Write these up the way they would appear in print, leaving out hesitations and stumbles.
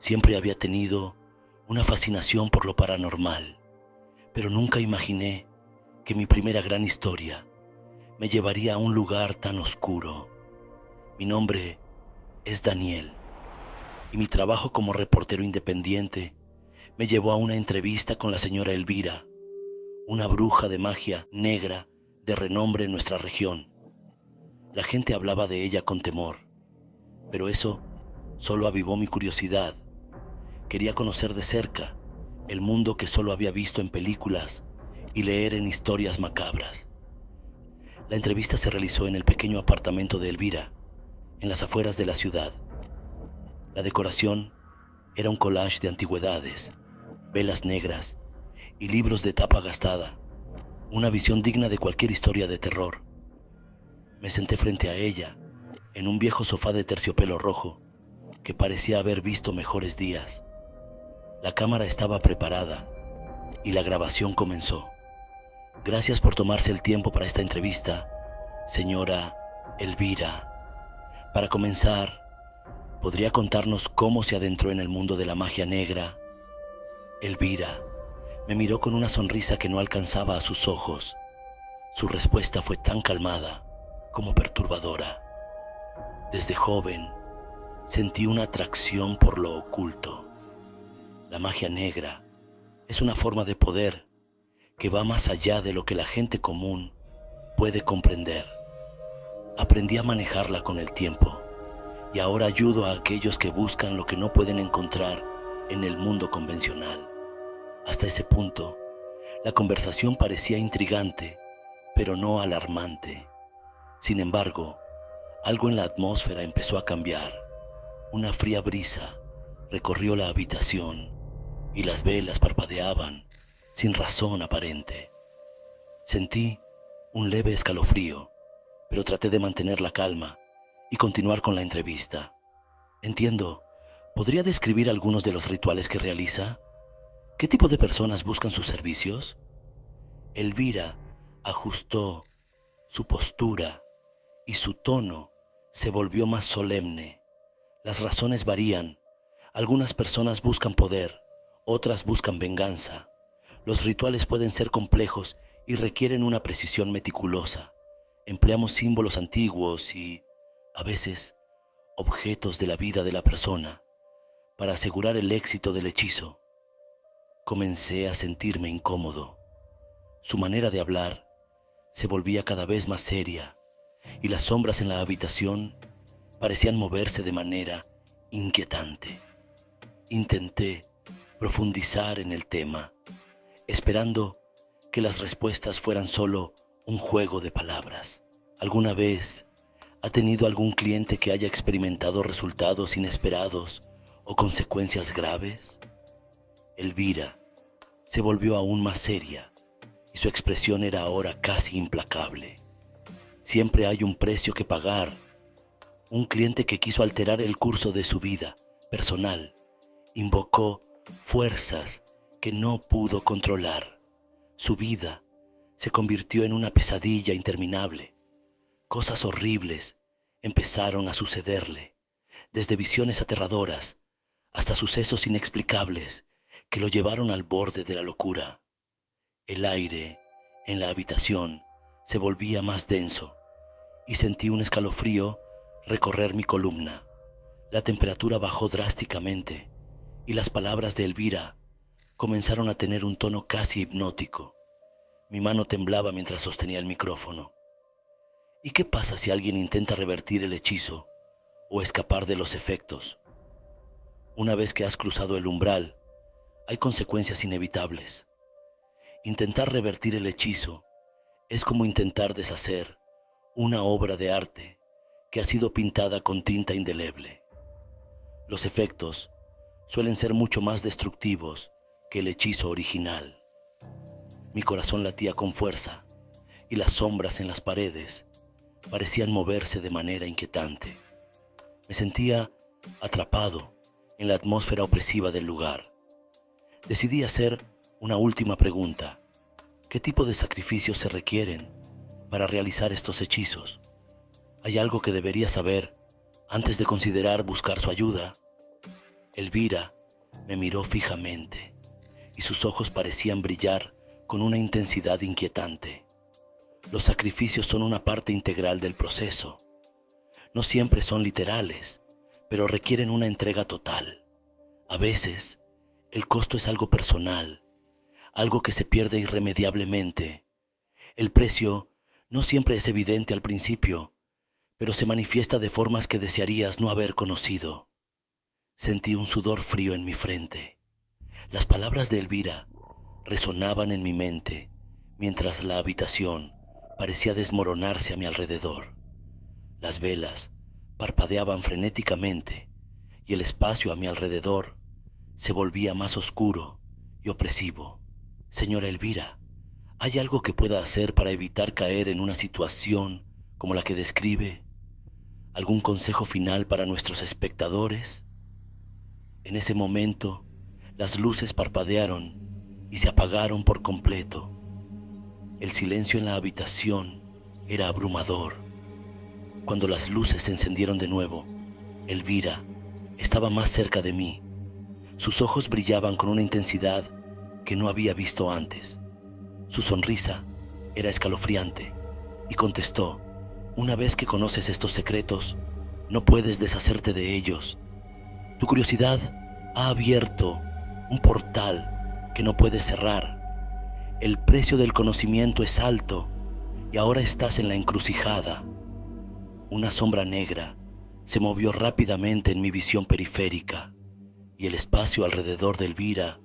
Siempre había tenido una fascinación por lo paranormal, pero nunca imaginé que mi primera gran historia me llevaría a un lugar tan oscuro. Mi nombre es Daniel y mi trabajo como reportero independiente me llevó a una entrevista con la señora Elvira, una bruja de magia negra de renombre en nuestra región. La gente hablaba de ella con temor, pero eso solo avivó mi curiosidad. Quería conocer de cerca el mundo que solo había visto en películas y leer en historias macabras. La entrevista se realizó en el pequeño apartamento de Elvira, en las afueras de la ciudad. La decoración era un collage de antigüedades, velas negras y libros de tapa gastada, una visión digna de cualquier historia de terror. Me senté frente a ella, en un viejo sofá de terciopelo rojo, que parecía haber visto mejores días. La cámara estaba preparada y la grabación comenzó. Gracias por tomarse el tiempo para esta entrevista, señora Elvira. Para comenzar, ¿podría contarnos cómo se adentró en el mundo de la magia negra? Elvira me miró con una sonrisa que no alcanzaba a sus ojos. Su respuesta fue tan calmada como perturbadora. Desde joven, sentí una atracción por lo oculto. La magia negra es una forma de poder que va más allá de lo que la gente común puede comprender. Aprendí a manejarla con el tiempo y ahora ayudo a aquellos que buscan lo que no pueden encontrar en el mundo convencional. Hasta ese punto, la conversación parecía intrigante, pero no alarmante. Sin embargo, algo en la atmósfera empezó a cambiar. Una fría brisa recorrió la habitación y las velas parpadeaban sin razón aparente. Sentí un leve escalofrío, pero traté de mantener la calma y continuar con la entrevista. Entiendo, ¿podría describir algunos de los rituales que realiza? ¿Qué tipo de personas buscan sus servicios? Elvira ajustó su postura y su tono se volvió más solemne. Las razones varían. Algunas personas buscan poder, otras buscan venganza. Los rituales pueden ser complejos y requieren una precisión meticulosa. Empleamos símbolos antiguos y, a veces, objetos de la vida de la persona para asegurar el éxito del hechizo. Comencé a sentirme incómodo. Su manera de hablar se volvía cada vez más seria y las sombras en la habitación parecían moverse de manera inquietante. Intenté profundizar en el tema, esperando que las respuestas fueran solo un juego de palabras. ¿Alguna vez ha tenido algún cliente que haya experimentado resultados inesperados o consecuencias graves? Elvira se volvió aún más seria y su expresión era ahora casi implacable. Siempre hay un precio que pagar. Un cliente que quiso alterar el curso de su vida personal invocó fuerzas que no pudo controlar. Su vida se convirtió en una pesadilla interminable. Cosas horribles empezaron a sucederle, desde visiones aterradoras hasta sucesos inexplicables que lo llevaron al borde de la locura. El aire en la habitación se volvía más denso y sentí un escalofrío recorrer mi columna. La temperatura bajó drásticamente y las palabras de Elvira comenzaron a tener un tono casi hipnótico. Mi mano temblaba mientras sostenía el micrófono. ¿Y qué pasa si alguien intenta revertir el hechizo o escapar de los efectos? Una vez que has cruzado el umbral, hay consecuencias inevitables. Intentar revertir el hechizo es como intentar deshacer una obra de arte que ha sido pintada con tinta indeleble. Los efectos suelen ser mucho más destructivos que el hechizo original. Mi corazón latía con fuerza y las sombras en las paredes parecían moverse de manera inquietante. Me sentía atrapado en la atmósfera opresiva del lugar. Decidí hacer una última pregunta. ¿Qué tipo de sacrificios se requieren para realizar estos hechizos? ¿Hay algo que debería saber antes de considerar buscar su ayuda? Elvira me miró fijamente y sus ojos parecían brillar con una intensidad inquietante. Los sacrificios son una parte integral del proceso. No siempre son literales, pero requieren una entrega total. A veces, el costo es algo personal, algo que se pierde irremediablemente. El precio no siempre es evidente al principio, pero se manifiesta de formas que desearías no haber conocido. Sentí un sudor frío en mi frente. Las palabras de Elvira resonaban en mi mente, mientras la habitación parecía desmoronarse a mi alrededor. Las velas parpadeaban frenéticamente y el espacio a mi alrededor se volvía más oscuro y opresivo. Señora Elvira, ¿hay algo que pueda hacer para evitar caer en una situación como la que describe? ¿Algún consejo final para nuestros espectadores? En ese momento, las luces parpadearon y se apagaron por completo. El silencio en la habitación era abrumador. Cuando las luces se encendieron de nuevo, Elvira estaba más cerca de mí. Sus ojos brillaban con una intensidad que no había visto antes. Su sonrisa era escalofriante y contestó: una vez que conoces estos secretos, no puedes deshacerte de ellos. Tu curiosidad ha abierto un portal que no puedes cerrar. El precio del conocimiento es alto y ahora estás en la encrucijada. Una sombra negra se movió rápidamente en mi visión periférica y el espacio alrededor de Elvira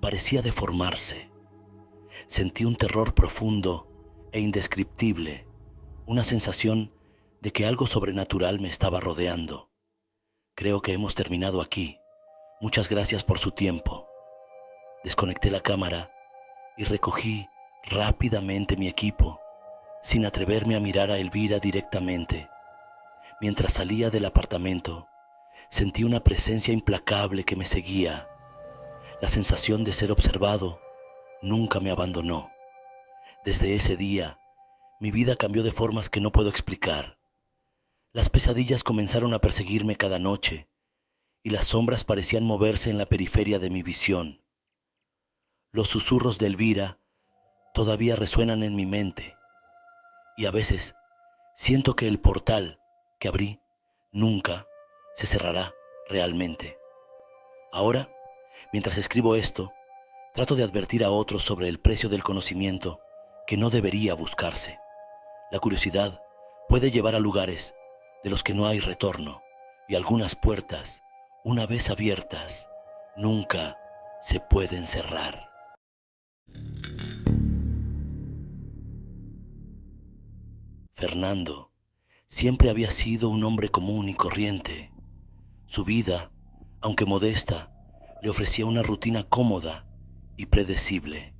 parecía deformarse. Sentí un terror profundo e indescriptible, una sensación de que algo sobrenatural me estaba rodeando. Creo que hemos terminado aquí. Muchas gracias por su tiempo. Desconecté la cámara y recogí rápidamente mi equipo, sin atreverme a mirar a Elvira directamente. Mientras salía del apartamento, sentí una presencia implacable que me seguía. La sensación de ser observado nunca me abandonó. Desde ese día, mi vida cambió de formas que no puedo explicar. Las pesadillas comenzaron a perseguirme cada noche y las sombras parecían moverse en la periferia de mi visión. Los susurros de Elvira todavía resuenan en mi mente y a veces siento que el portal que abrí nunca se cerrará realmente. Ahora, mientras escribo esto, trato de advertir a otros sobre el precio del conocimiento que no debería buscarse. La curiosidad puede llevar a lugares de los que no hay retorno y algunas puertas, una vez abiertas, nunca se pueden cerrar. Fernando siempre había sido un hombre común y corriente. Su vida, aunque modesta, le ofrecía una rutina cómoda y predecible.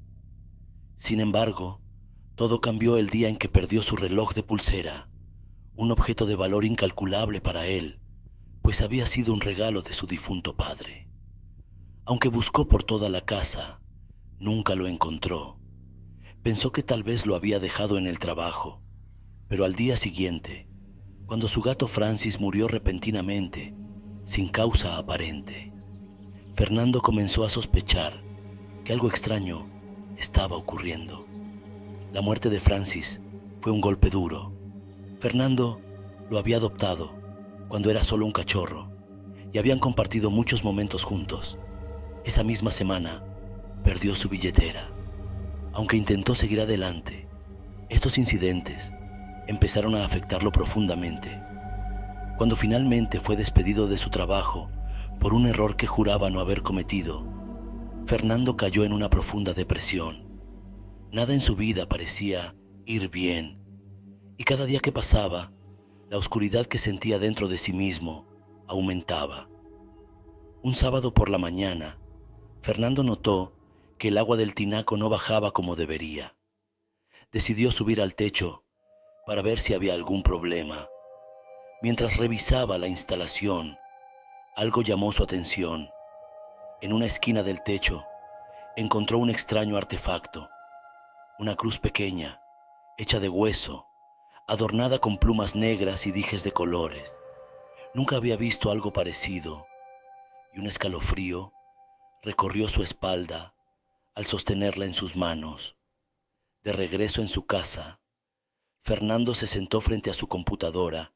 Sin embargo, todo cambió el día en que perdió su reloj de pulsera, un objeto de valor incalculable para él, pues había sido un regalo de su difunto padre. Aunque buscó por toda la casa, nunca lo encontró. Pensó que tal vez lo había dejado en el trabajo, pero al día siguiente, cuando su gato Francis murió repentinamente, sin causa aparente, Fernando comenzó a sospechar que algo extraño estaba ocurriendo. La muerte de Francis fue un golpe duro. Fernando lo había adoptado cuando era solo un cachorro y habían compartido muchos momentos juntos. Esa misma semana perdió su billetera. Aunque intentó seguir adelante, estos incidentes empezaron a afectarlo profundamente. Cuando finalmente fue despedido de su trabajo por un error que juraba no haber cometido, Fernando cayó en una profunda depresión. Nada en su vida parecía ir bien, y cada día que pasaba, la oscuridad que sentía dentro de sí mismo aumentaba. Un sábado por la mañana, Fernando notó que el agua del tinaco no bajaba como debería. Decidió subir al techo para ver si había algún problema. Mientras revisaba la instalación, algo llamó su atención. En una esquina del techo, encontró un extraño artefacto, una cruz pequeña, hecha de hueso, adornada con plumas negras y dijes de colores. Nunca había visto algo parecido. y un escalofrío recorrió su espalda al sostenerla en sus manos. De regreso en su casa, Fernando se sentó frente a su computadora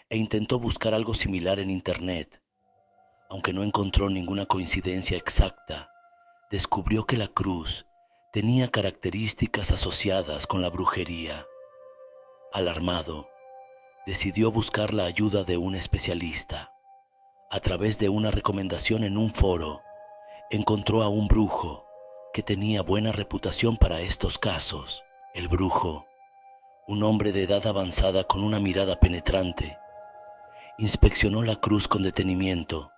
e intentó buscar algo similar en internet. Aunque no encontró ninguna coincidencia exacta, descubrió que la cruz tenía características asociadas con la brujería. Alarmado, decidió buscar la ayuda de un especialista. A través de una recomendación en un foro, encontró a un brujo que tenía buena reputación para estos casos. El brujo, un hombre de edad avanzada con una mirada penetrante, inspeccionó la cruz con detenimiento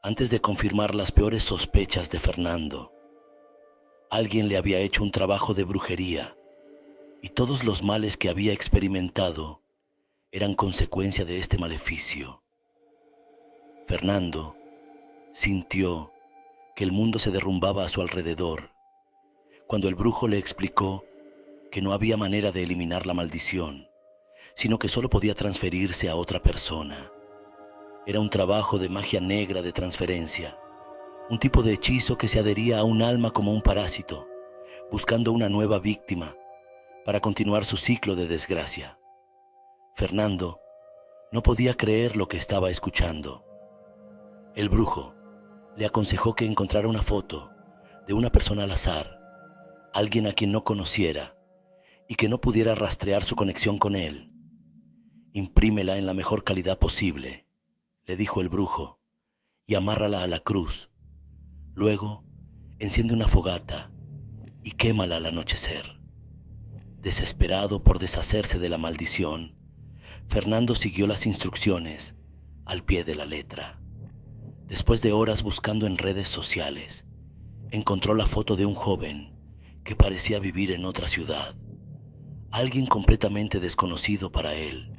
antes de confirmar las peores sospechas de Fernando. Alguien le había hecho un trabajo de brujería y todos los males que había experimentado eran consecuencia de este maleficio. Fernando sintió que el mundo se derrumbaba a su alrededor cuando el brujo le explicó que no había manera de eliminar la maldición, sino que solo podía transferirse a otra persona. Era un trabajo de magia negra de transferencia, un tipo de hechizo que se adhería a un alma como un parásito, buscando una nueva víctima para continuar su ciclo de desgracia. Fernando no podía creer lo que estaba escuchando. El brujo le aconsejó que encontrara una foto de una persona al azar, alguien a quien no conociera y que no pudiera rastrear su conexión con él. «Imprímela en la mejor calidad posible», le dijo el brujo, «y amárrala a la cruz. Luego, enciende una fogata y quémala al anochecer». Desesperado por deshacerse de la maldición, Fernando siguió las instrucciones al pie de la letra. Después de horas buscando en redes sociales, encontró la foto de un joven que parecía vivir en otra ciudad, alguien completamente desconocido para él.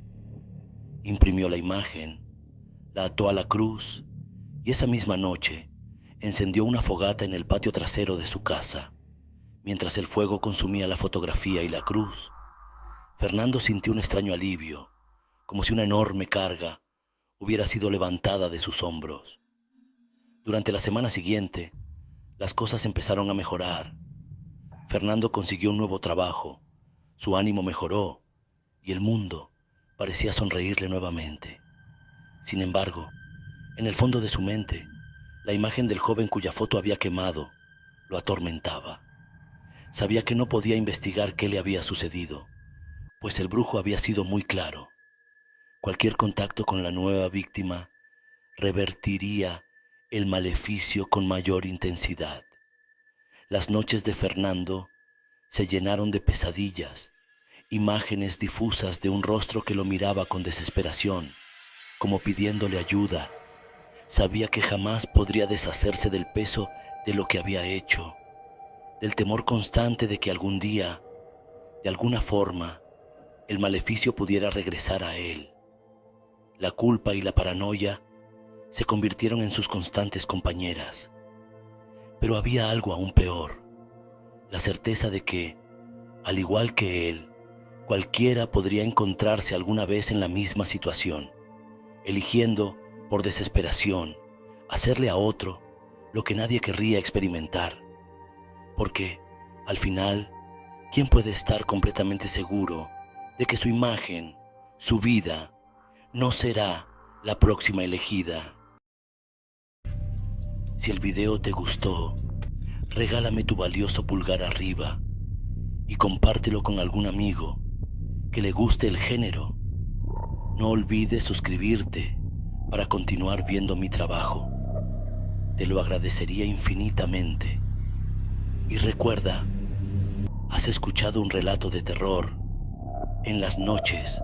Imprimió la imagen, la ató a la cruz y esa misma noche encendió una fogata en el patio trasero de su casa. Mientras el fuego consumía la fotografía y la cruz, Fernando sintió un extraño alivio, como si una enorme carga hubiera sido levantada de sus hombros. Durante la semana siguiente, las cosas empezaron a mejorar. Fernando consiguió un nuevo trabajo, su ánimo mejoró y el mundo parecía sonreírle nuevamente. Sin embargo, en el fondo de su mente, la imagen del joven cuya foto había quemado lo atormentaba. Sabía que no podía investigar qué le había sucedido, pues el brujo había sido muy claro. Cualquier contacto con la nueva víctima revertiría el maleficio con mayor intensidad. Las noches de Fernando se llenaron de pesadillas, imágenes difusas de un rostro que lo miraba con desesperación, como pidiéndole ayuda. Sabía que jamás podría deshacerse del peso de lo que había hecho, del temor constante de que algún día, de alguna forma, el maleficio pudiera regresar a él. La culpa y la paranoia se convirtieron en sus constantes compañeras. Pero había algo aún peor, la certeza de que, al igual que él, cualquiera podría encontrarse alguna vez en la misma situación, eligiendo, por desesperación, hacerle a otro lo que nadie querría experimentar. Porque, al final, ¿quién puede estar completamente seguro de que su imagen, su vida, no será la próxima elegida? Si el video te gustó, regálame tu valioso pulgar arriba y compártelo con algún amigo que le guste el género. No olvides suscribirte para continuar viendo mi trabajo. Te lo agradecería infinitamente. Y recuerda, has escuchado un relato de terror en las noches